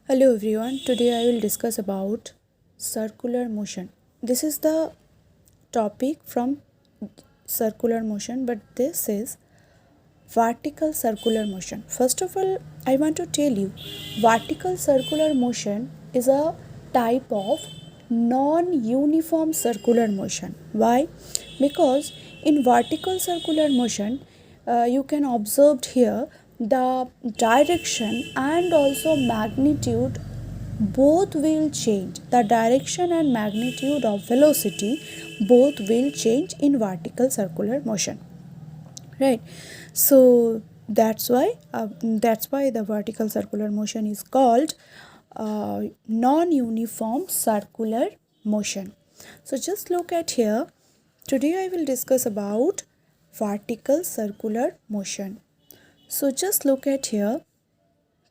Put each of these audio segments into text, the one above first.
Hello everyone, today I will discuss about circular motion. This is the topic from circular motion, but this is vertical circular motion. First of all, I want to tell you vertical circular motion is a type of non-uniform circular motion. Why? Because in vertical circular motion, you can observe here the direction and also magnitude both will change. The direction and magnitude of velocity both will change in vertical circular motion, right? So that's why the vertical circular motion is called non-uniform circular motion. So just look at here. Today I will discuss about vertical circular motion. So just look at here.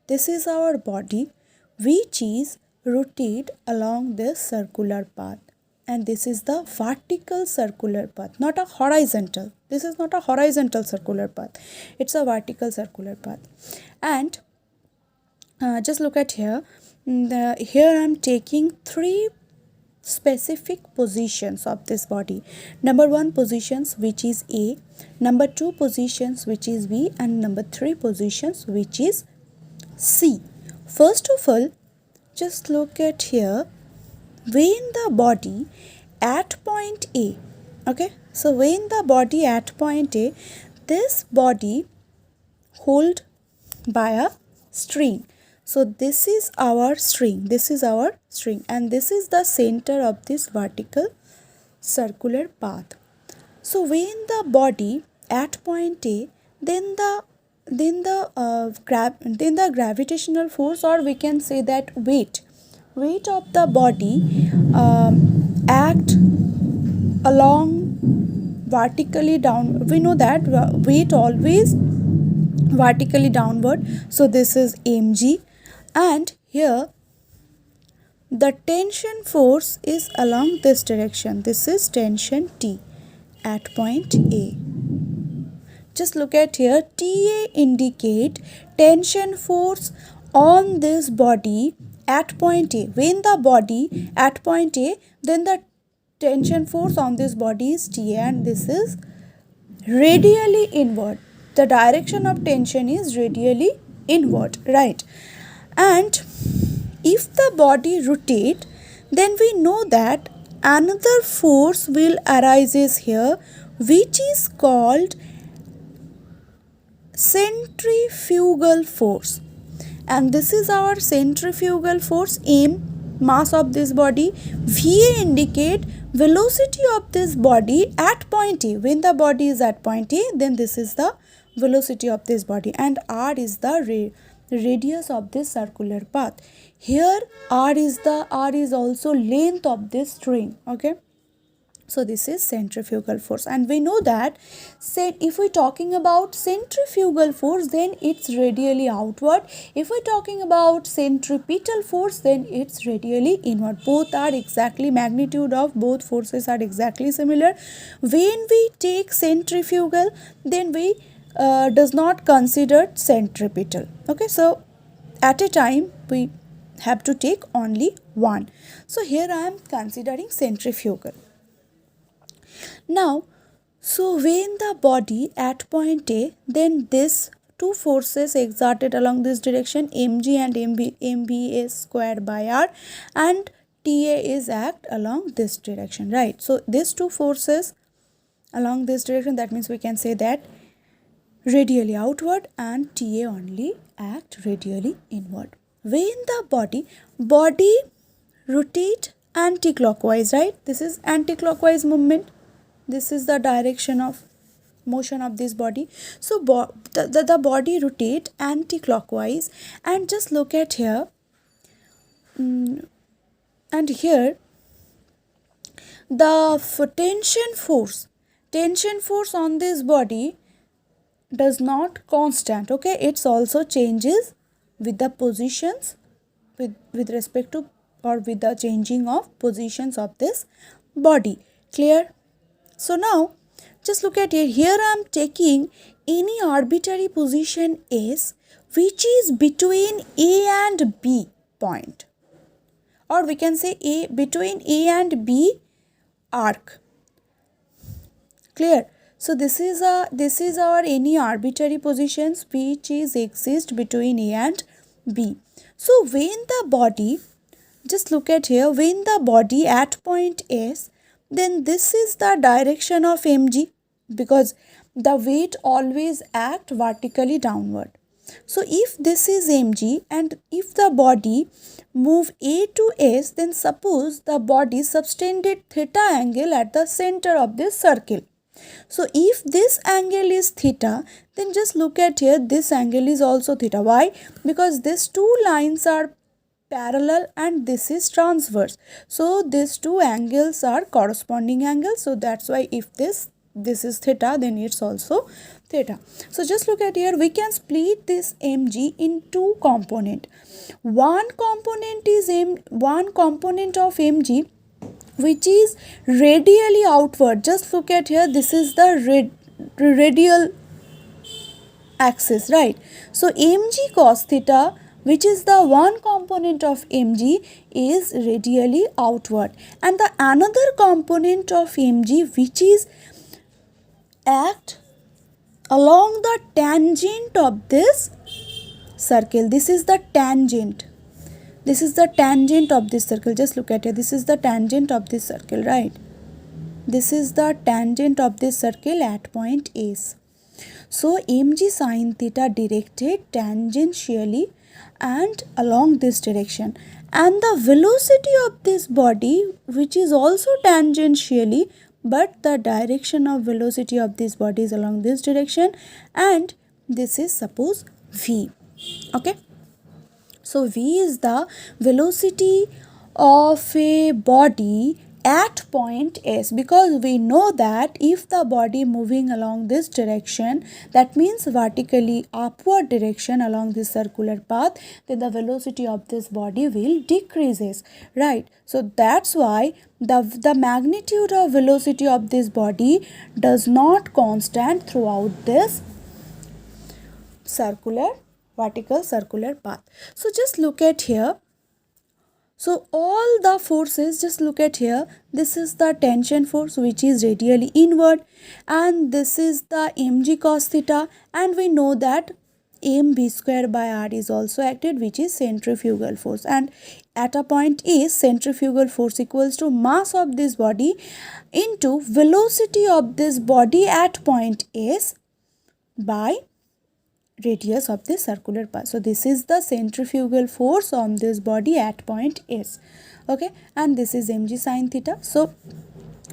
This is our body which is rotate along this circular path, and this is the vertical circular path, not a horizontal. This is not a horizontal circular path, it's a vertical circular path. And just look at here. Here I am taking three specific positions of this body. Number one positions which is A, number two positions which is B, and number three positions which is C. First of all, just look at here. When the body at point A, okay, so when the body at point A, this body hold by a string. So this is our string, and this is the center of this vertical circular path. So when the body at point A, then the gravitational force, or we can say that weight of the body act along vertically down. We know that weight always vertically downward. So this is mg, and here the tension force is along this direction. This is tension T at point A. Just look at here. TA indicate tension force on this body at point A. When the body at point A, then the tension force on this body is TA, and this is radially inward. The direction of tension is radially inward, right? And if the body rotate, then we know that another force will arises here, which is called centrifugal force. And this is our centrifugal force, M, mass of this body. Va indicate velocity of this body at point A. When the body is at point A, then this is the velocity of this body, and R is the radius of this circular path. Here R is also length of this string, okay? So this is centrifugal force, and we know that if we're talking about centrifugal force, then it's radially outward. If we're talking about centripetal force, then it's radially inward. Both are exactly, magnitude of both forces are exactly similar. When we take centrifugal, then we does not consider centripetal. Okay, so at a time we have to take only one. So here I am considering centrifugal. Now, so when the body at point A, then this two forces exerted along this direction, mg and mb is squared by r, and TA is act along this direction, right? So these two forces along this direction, that means we can say that radially outward, and TA only act radially inward. When the body rotate anti-clockwise, right? This is anti-clockwise movement. This is the direction of motion of this body. So the body rotate anti-clockwise, and just look at here. And here the tension force on this body does not constant, okay? It's also changes with the positions, with respect to, or with the changing of positions of this body. Clear? So now just look at here. Here I am taking any arbitrary position S which is between A and B. point, or we can say between A and B arc. Clear? So this is our any arbitrary positions which is exist between A and B. So when the body, just look at here, when the body at point S, then this is the direction of mg, because the weight always act vertically downward. So if this is mg and if the body move A to S, then suppose the body subtended theta angle at the center of this circle. So if this angle is theta, then just look at here, this angle is also theta. Why? Because these two lines are parallel and this is transverse. So these two angles are corresponding angles. So that's why if this is theta, then it's also theta. So just look at here, we can split this mg in two component. One component of mg which is radially outward. Just look at here, this is the radial axis, right? So mg cos theta, which is the one component of mg, is radially outward, and the another component of mg which is act along the tangent of this circle. This is the tangent. This is the tangent of this circle. Just look at it. This is the tangent of this circle, right? This is the tangent of this circle at point S. So mg sin theta directed tangentially and along this direction, and the velocity of this body, which is also tangentially, but the direction of velocity of this body is along this direction, and this is suppose v. Okay, so v is the velocity of a body at point S, because we know that if the body moving along this direction, that means vertically upward direction along this circular path, then the velocity of this body will decreases, right? So that's why the magnitude of velocity of this body does not constant throughout this vertical circular path. So just look at here. So all the forces, just look at here, this is the tension force which is radially inward, and this is the mg cos theta, and we know that mv square by r is also acted, which is centrifugal force, and at a point is centrifugal force equals to mass of this body into velocity of this body at point S by radius of this circular path. So this is the centrifugal force on this body at point S. Okay, and this is mg sin theta. So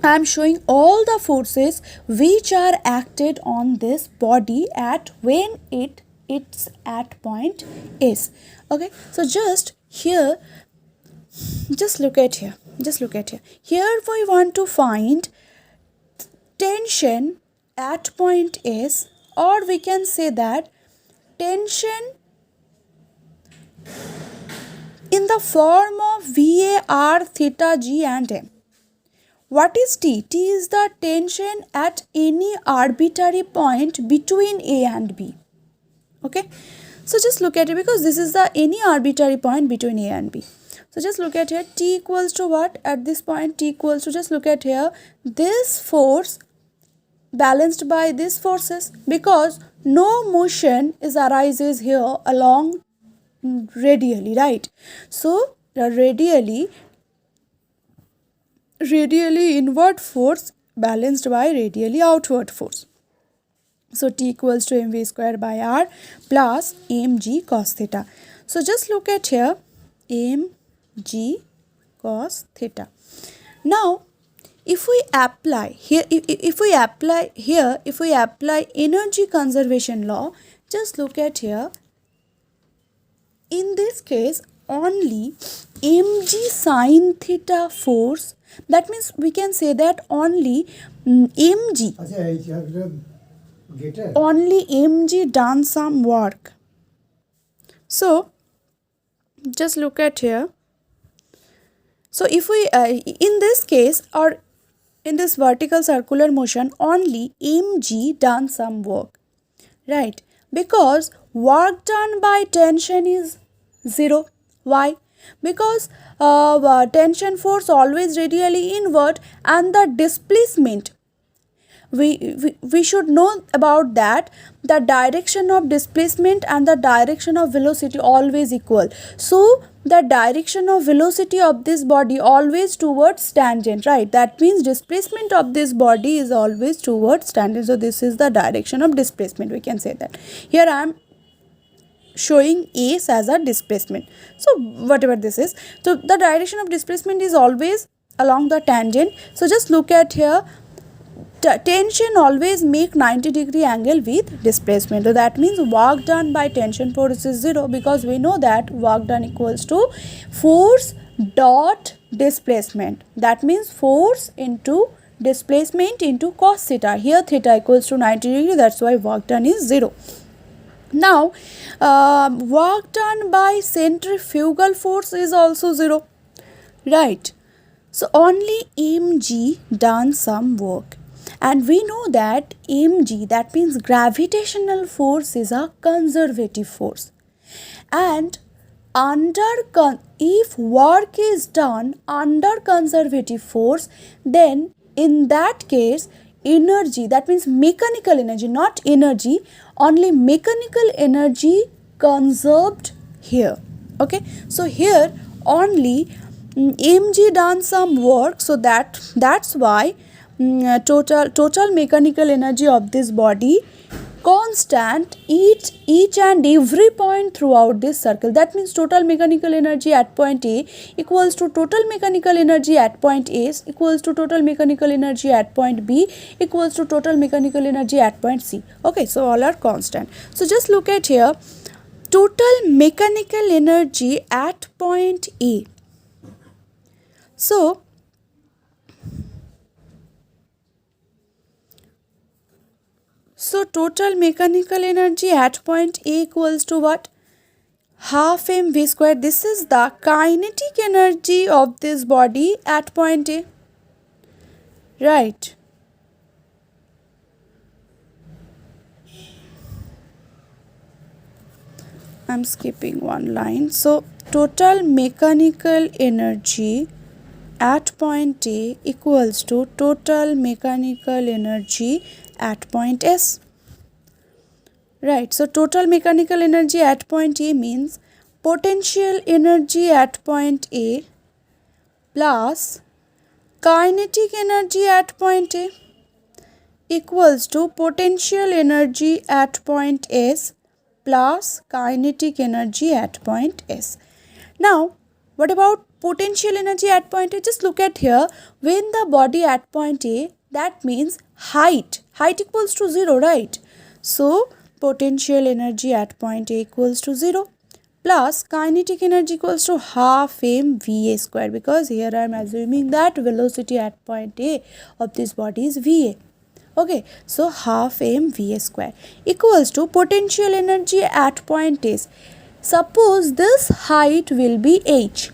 I am showing all the forces which are acted on this body at when it's at point S. Okay, so just here, just look at here. Here we want to find tension at point S, or we can say that tension in the form of VAR, theta, G and M. What is T? T is the tension at any arbitrary point between A and B. Okay, so just look at it, because this is the any arbitrary point between A and B. So just look at here, T equals to what? At this point T equals to, just look at here, this force balanced by these forces, because no motion is arises here along radially, right? So the radially inward force balanced by radially outward force. So T equals to mv square by r plus mg cos theta. So just look at here, mg cos theta. Now if we apply here, if we apply energy conservation law, just look at here. In this case, only mg sin theta force, that means we can say that only mg done some work. So just look at here. So if we in this case, or in this vertical circular motion, only mg done some work, right? Because work done by tension is 0. Why? because tension force always radially inward, and the displacement, we should know about that, the direction of displacement and the direction of velocity always equal. So the direction of velocity of this body always towards tangent, right? That means displacement of this body is always towards tangent. So this is the direction of displacement, we can say that. Here I am showing ace as a displacement, so whatever this is, so the direction of displacement is always along the tangent. So just look at here, tension always make 90-degree angle with displacement. So that means work done by tension force is 0, because we know that work done equals to force dot displacement. That means force into displacement into cos theta. Here theta equals to 90 degree, that's why work done is 0. Now work done by centrifugal force is also 0, right? So only mg done some work, and we know that mg, that means gravitational force, is a conservative force, and if work is done under conservative force, then in that case energy, that means mechanical energy, not energy, only mechanical energy conserved here. Okay, so here only mg done some work, so that's why total mechanical energy of this body constant each and every point throughout this circle. That means total mechanical energy at point A equals to total mechanical energy at point A equals to total mechanical energy at point B equals to total mechanical energy at point C. Okay, so all are constant. So just look at here, total mechanical energy at point A. So total mechanical energy at point A equals to what? Half mv square. This is the kinetic energy of this body at point A, right? I'm skipping one line. So total mechanical energy at point A equals to total mechanical energy at point S, right? So total mechanical energy at point A means potential energy at point A plus kinetic energy at point A equals to potential energy at point S plus kinetic energy at point S. Now what about potential energy at point A? Just look at here, when the body at point A, that means height equals to 0, right? So potential energy at point A equals to 0 plus kinetic energy equals to half mva square, because here I am assuming that velocity at point A of this body is va. Okay, so half mva square equals to potential energy at point A. Suppose this height will be h.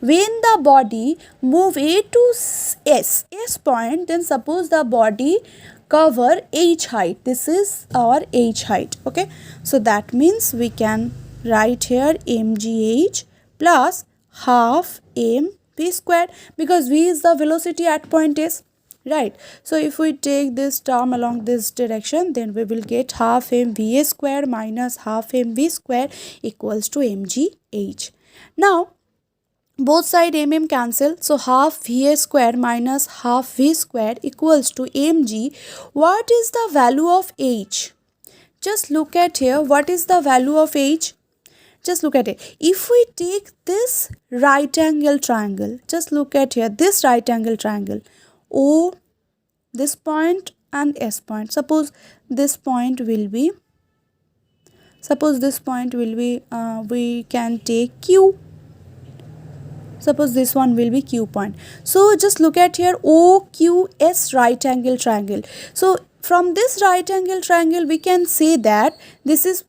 When the body move A to S point, then suppose the body cover h height. This is our h height. Okay, so that means we can write here mgh plus half mv square, because v is the velocity at point S, right? So if we take this term along this direction, then we will get half mva square minus half mv square equals to mgh. Now both side cancel, so half va square minus half v square equals to mg. What is the value of h? Just look at here, what is the value of h? Just look at it. If we take this right angle triangle, just look at here, this right angle triangle, O, this point and S point. Suppose this point will be, we can take Q. Suppose this one will be Q point. So just look at here, OQS right angle triangle. So from this right angle triangle, we can say that this is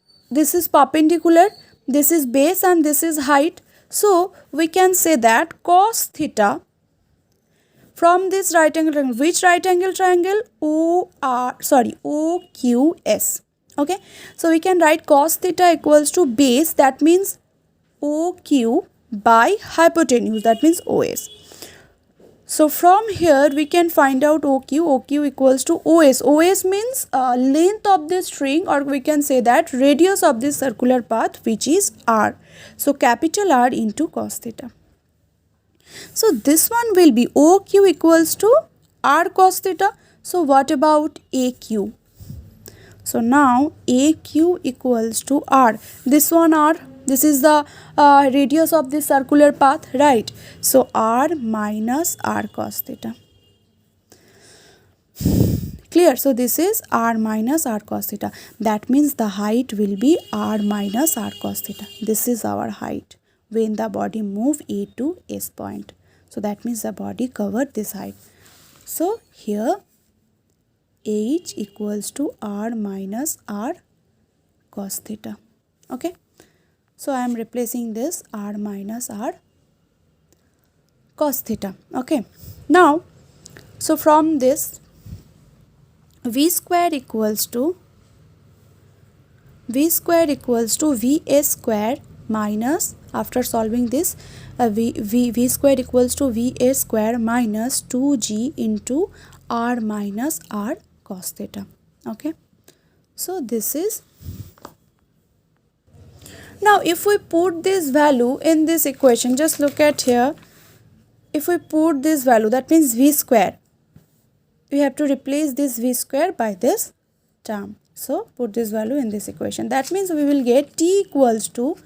perpendicular, this is base and this is height. So we can say that cos theta from this right angle triangle, which right angle triangle? OQS. Okay, so we can write cos theta equals to base, that means OQ by hypotenuse, that means OS. So from here we can find out OQ. OQ equals to OS. OS means length of the string, or we can say that radius of this circular path, which is R. So capital R into cos theta. So this one will be OQ equals to R cos theta. So what about AQ? So now AQ equals to R. This one R. This is the radius of this circular path, right? So R minus R cos theta. Clear? So this is R minus R cos theta. That means the height will be R minus R cos theta. This is our height when the body move A to S point. So that means the body covered this height. So here H equals to R minus R cos theta. Okay. So I am replacing this R minus R cos theta. Okay. Now, so from this V square equals to VS square minus, after solving this, V square equals to VS square minus 2G into R minus R cos theta. Okay. So this is, now if we put this value in this equation, just look at here. If we put this value, that means V square, we have to replace this V square by this term. So put this value in this equation. That means we will get T equals to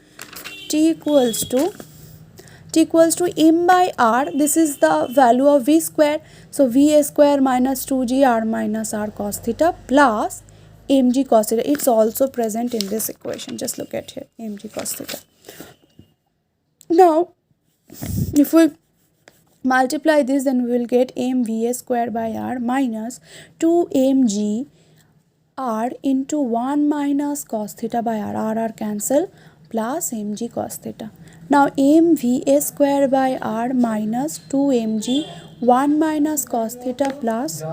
M by R. This is the value of V square. So V square minus 2G R minus R cos theta plus mg cos theta. It's also present in this equation. Just look at here, mg cos theta. Now, if we multiply this, then we will get mv square by R minus 2mg R into 1 minus cos theta by R cancel, plus mg cos theta. Now mv square by R minus 2mg 1 minus cos theta plus,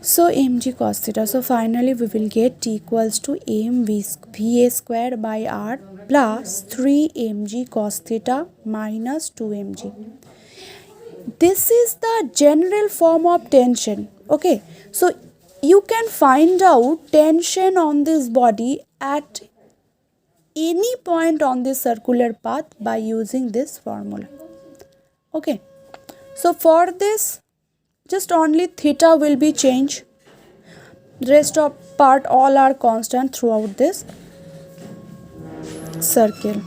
so mg cos theta. So finally we will get T equals to mv square by R plus 3mg cos theta minus 2mg. This is the general form of tension. Okay, so you can find out tension on this body at any point on this circular path by using this formula. Okay, so for this, just only theta will be changed. Rest of part all are constant throughout this circle.